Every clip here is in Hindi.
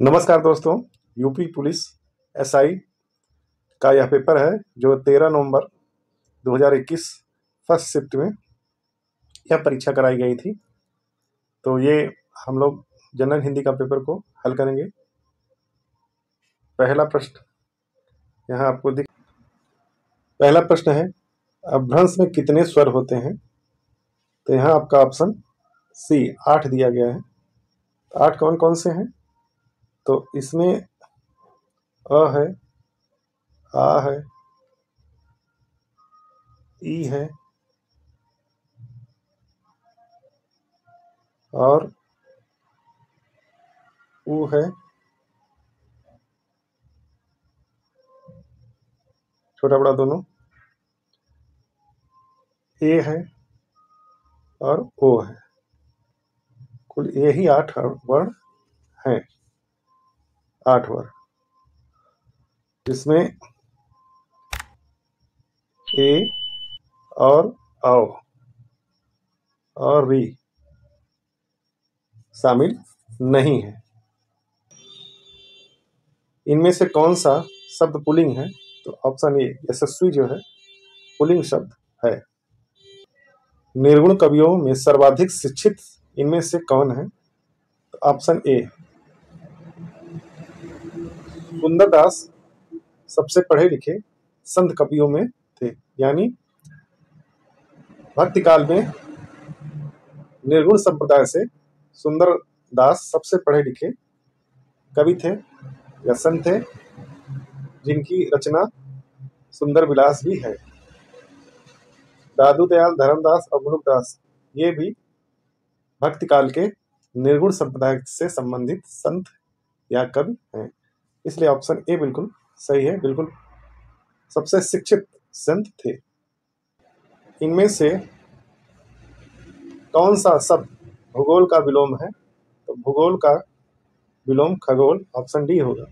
नमस्कार दोस्तों। यूपी पुलिस एसआई का यह पेपर है जो 13 नवंबर 2021 फर्स्ट शिफ्ट में यह परीक्षा कराई गई थी। तो ये हम लोग जनरल हिंदी का पेपर को हल करेंगे। पहला प्रश्न यहाँ आपको पहला प्रश्न है, अपभ्रंश में कितने स्वर होते हैं? तो यहाँ आपका ऑप्शन सी 8 दिया गया है। 8 कौन कौन से हैं? तो इसमें अ है, आ है, ई है और ऊ है, छोटा बड़ा दोनों, ए है और ओ है। कुल यही 8 वर्ण हैं, 8 वर्ण, जिसमें ए और औ और री शामिल नहीं है। इनमें से कौन सा शब्द पुल्लिंग है? तो ऑप्शन ए यशस्वी जो है पुल्लिंग शब्द है। निर्गुण कवियों में सर्वाधिक शिक्षित इनमें से कौन है? तो ऑप्शन ए सुंदरदास सबसे पढ़े लिखे संत कवियों में थे, यानी भक्ति काल में निर्गुण संप्रदाय से सुंदरदास सबसे पढ़े लिखे कवि थे या संत थे, जिनकी रचना सुंदर विलास भी है। दादू दयाल, धर्मदास और मुनुकदास ये भी भक्ति काल के निर्गुण संप्रदाय से संबंधित संत या कवि हैं। इसलिए ऑप्शन ए बिल्कुल सही है, बिल्कुल सबसे शिक्षित संत थे। इनमें से कौन सा शब्द भूगोल का विलोम है? तो भूगोल का विलोम खगोल, ऑप्शन डी होगा।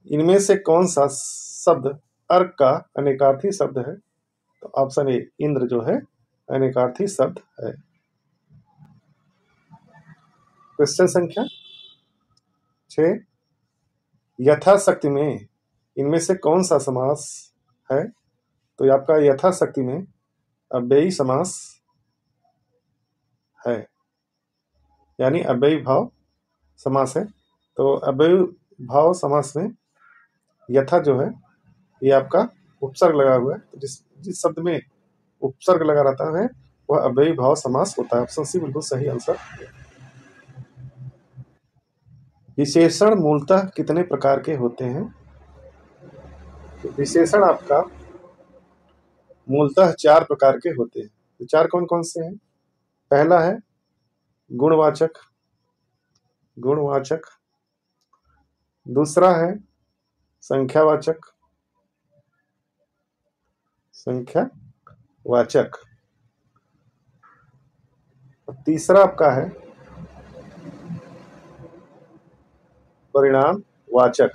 इनमें से कौन सा शब्द अर्क का अनेकार्थी शब्द है? तो ऑप्शन ए इंद्र जो है अनेकार्थी शब्द है। क्वेश्चन संख्या 6, यथाशक्ति में इनमें से कौन सा समास है? तो ये आपका यथाशक्ति में अव्ययी समास है, यानी अव्ययी भाव समास है। तो अव्ययी भाव समास में यथा जो है ये आपका उपसर्ग लगा हुआ है। तो जिस शब्द में उपसर्ग लगा रहता है वह अव्ययी भाव समास होता है। ऑप्शन सी बिल्कुल सही आंसर। विशेषण मूलतः कितने प्रकार के होते हैं? तो विशेषण आपका मूलतः 4 प्रकार के होते हैं। तो 4 कौन कौन से हैं? पहला है गुणवाचक, गुणवाचक। दूसरा है संख्यावाचक, संख्यावाचक। तीसरा आपका है परिणामवाचक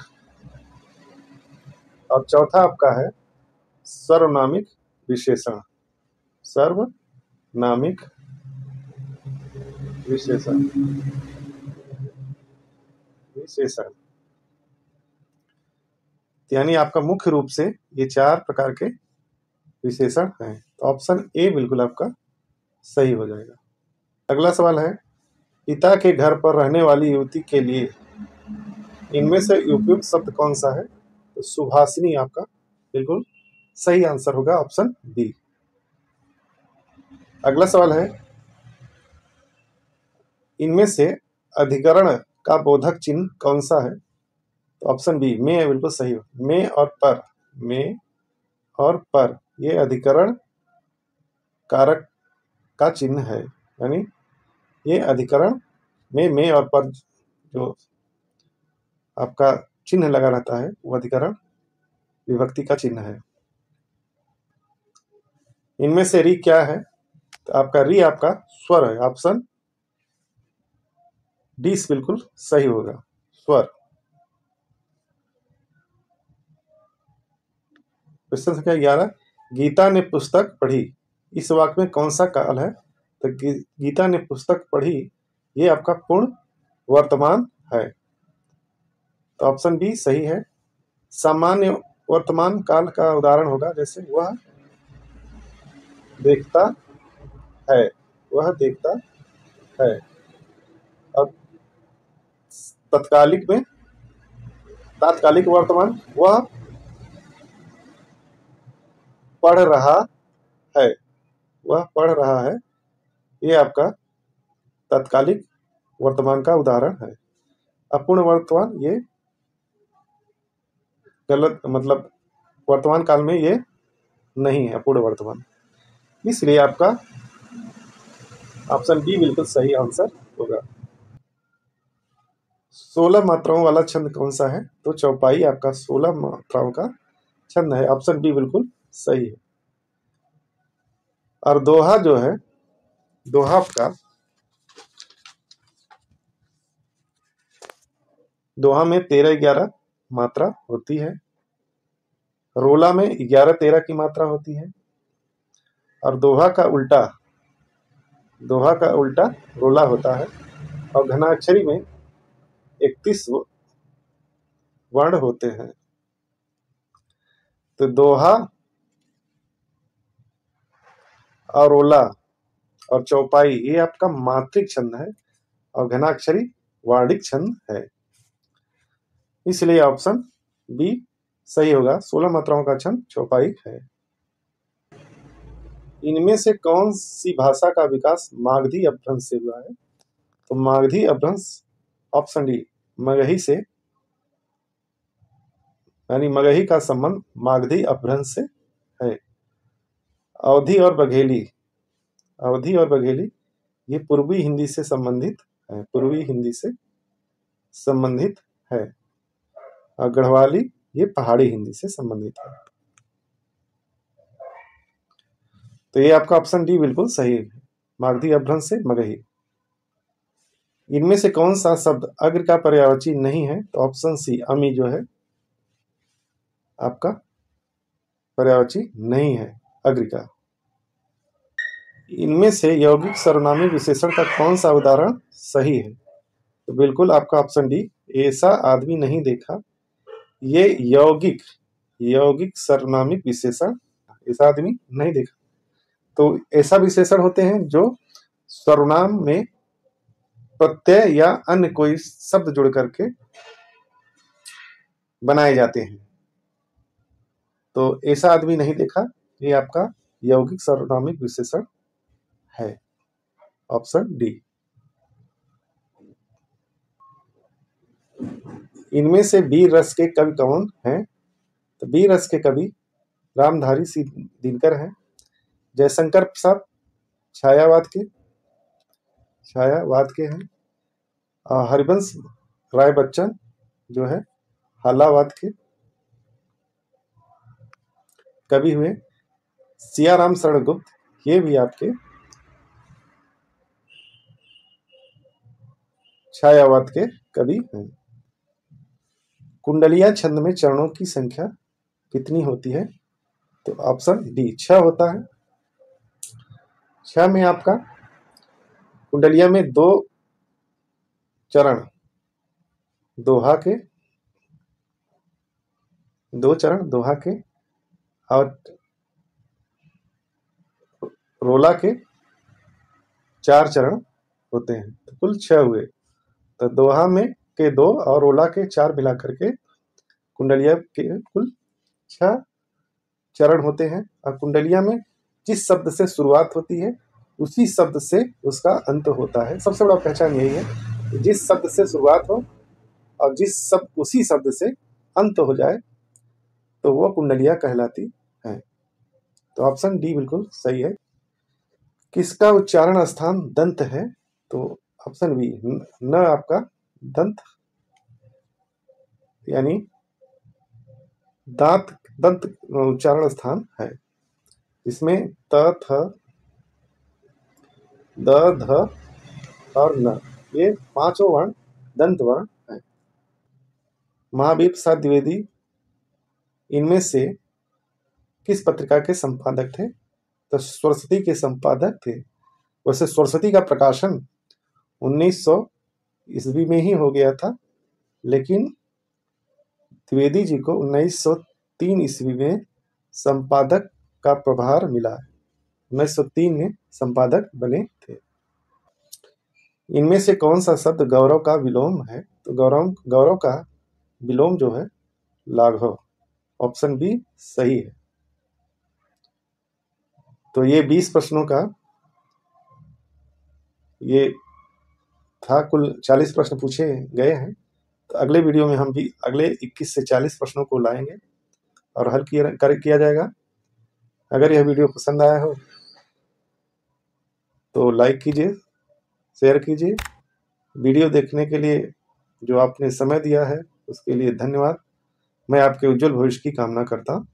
और चौथा आपका है सर्वनामिक विशेषण, सर्वनामिक विशेषण, विशेषण। यानी आपका मुख्य रूप से ये 4 प्रकार के विशेषण हैं। तो ऑप्शन ए बिल्कुल आपका सही हो जाएगा। अगला सवाल है, पिता के घर पर रहने वाली युवती के लिए इनमें से उपयुक्त शब्द कौन सा है? तो सुभाषिनी आपका बिल्कुल सही आंसर होगा, ऑप्शन बी। अगला सवाल है, इनमें से अधिकरण का बोधक चिन्ह कौन सा है? तो ऑप्शन बी में है, बिल्कुल सही हो। में और पर, में और पर ये अधिकरण कारक का चिन्ह है, यानी ये अधिकरण में और पर जो आपका चिन्ह लगा रहता है वो अधिकरण विभक्ति का चिन्ह है। इनमें से री क्या है? तो आपका री आपका स्वर है, ऑप्शन डी बिल्कुल सही होगा, स्वर। क्वेश्चन संख्या 11, गीता ने पुस्तक पढ़ी इस वाक्य में कौन सा काल है? तो गीता ने पुस्तक पढ़ी ये आपका पूर्ण वर्तमान है। तो ऑप्शन बी सही है। सामान्य वर्तमान काल का उदाहरण होगा जैसे वह देखता है, वह देखता है। और तत्कालिक में, तात्कालिक वर्तमान, वह पढ़ रहा है, वह पढ़ रहा है। ये आपका तात्कालिक वर्तमान का उदाहरण है। अपूर्ण वर्तमान ये गलत, मतलब वर्तमान काल में ये नहीं है अपूर्ण वर्तमान, इसलिए आपका ऑप्शन बी बिल्कुल सही आंसर होगा। 16 मात्राओं वाला छंद कौन सा है? तो चौपाई आपका 16 मात्राओं का छंद है। ऑप्शन बी बिल्कुल सही है। और दोहा जो है, दोहा का दोहा में 13-11 मात्रा होती है। रोला में 11-13 की मात्रा होती है। और दोहा का उल्टा रोला होता है। और घनाक्षरी में 31 वर्ण होते हैं। तो दोहा और रोला और चौपाई ये आपका मात्रिक छंद है और घनाक्षरी वार्णिक छंद है, इसलिए ऑप्शन बी सही होगा। 16 मात्राओं का छंद चौपाई है। इनमें से कौन सी भाषा का विकास मागधी अपभ्रंश से हुआ है? तो मागधी अपभ्रंश ऑप्शन डी मगही से, यानी मगही का संबंध मागधी अपभ्रंश से है। अवधी और बघेली, अवधी और बघेली ये पूर्वी हिंदी से संबंधित है, पूर्वी हिंदी से संबंधित है। और गढ़वाली ये पहाड़ी हिंदी से संबंधित है। तो ये आपका ऑप्शन डी बिल्कुल सही है, मागधी अपभ्रंश से मगही। इनमें से कौन सा शब्द अग्र का पर्यायवाची नहीं है? तो ऑप्शन सी अमी जो है आपका पर्यायवाची नहीं है अग्र का। इनमें से यौगिक सर्वनामी विशेषण का कौन सा उदाहरण सही है? तो बिल्कुल आपका ऑप्शन डी ऐसा आदमी नहीं देखा। ये यौगिक सर्वनामिक विशेषण, ऐसा आदमी नहीं देखा। तो ऐसा विशेषण होते हैं जो सर्वनाम में प्रत्यय या अन्य कोई शब्द जुड़ करके बनाए जाते हैं। तो ऐसा आदमी नहीं देखा ये आपका यौगिक सर्वनामिक विशेषण है, ऑप्शन डी। इनमें से वीर रस के कवि कौन हैं? तो वीर रस के कवि रामधारी सिंह दिनकर हैं। जयशंकर प्रसाद छायावाद के हैं। हरिवंश राय बच्चन जो है हालावाद के कवि हुए। सियाराम शरण गुप्त ये भी आपके छायावाद के कवि हैं। कुंडलिया छंद में चरणों की संख्या कितनी होती है? तो ऑप्शन डी 6 होता है। 6 में आपका कुंडलिया में 2 चरण दोहा के, 2 चरण दोहा के और रोला के 4 चरण होते हैं। तो कुल 6 हुए। तो दोहा में के 2 और रोला के 4 मिला करके कुंडलिया के कुल 6 चरण होते हैं। और कुंडलिया में जिस शब्द से शुरुआत होती है उसी शब्द से उसका अंत होता है। सबसे बड़ा पहचान यही है, जिस शब्द से शुरुआत हो और उसी शब्द से अंत हो जाए तो वो कुंडलिया कहलाती है। तो ऑप्शन डी बिल्कुल सही है। किसका उच्चारण स्थान दंत है? तो ऑप्शन बी न आपका दंत, यानी दंत उच्चारण स्थान है। इसमें त, थ, द, ध और न ये 5 वर्ण दंत वर्ण है। महावीर प्रसाद द्विवेदी इनमें से किस पत्रिका के संपादक थे? तो सरस्वती के संपादक थे। वैसे सरस्वती का प्रकाशन 1900 ईस्वी में ही हो गया था, लेकिन द्विवेदी जी को 1903 ईस्वी में संपादक का प्रभार मिला। 1903 में संपादक बने थे। इनमें से कौन सा शब्द गौरव का विलोम है? तो गौरव का विलोम जो है लाघव। ऑप्शन बी सही है। तो ये 20 प्रश्नों का ये था। कुल 40 प्रश्न पूछे गए हैं। तो अगले वीडियो में हम भी अगले 21 से 40 प्रश्नों को लाएंगे और हल किया जाएगा। अगर यह वीडियो पसंद आया हो तो लाइक कीजिए, शेयर कीजिए। वीडियो देखने के लिए जो आपने समय दिया है उसके लिए धन्यवाद। मैं आपके उज्जवल भविष्य की कामना करता हूँ।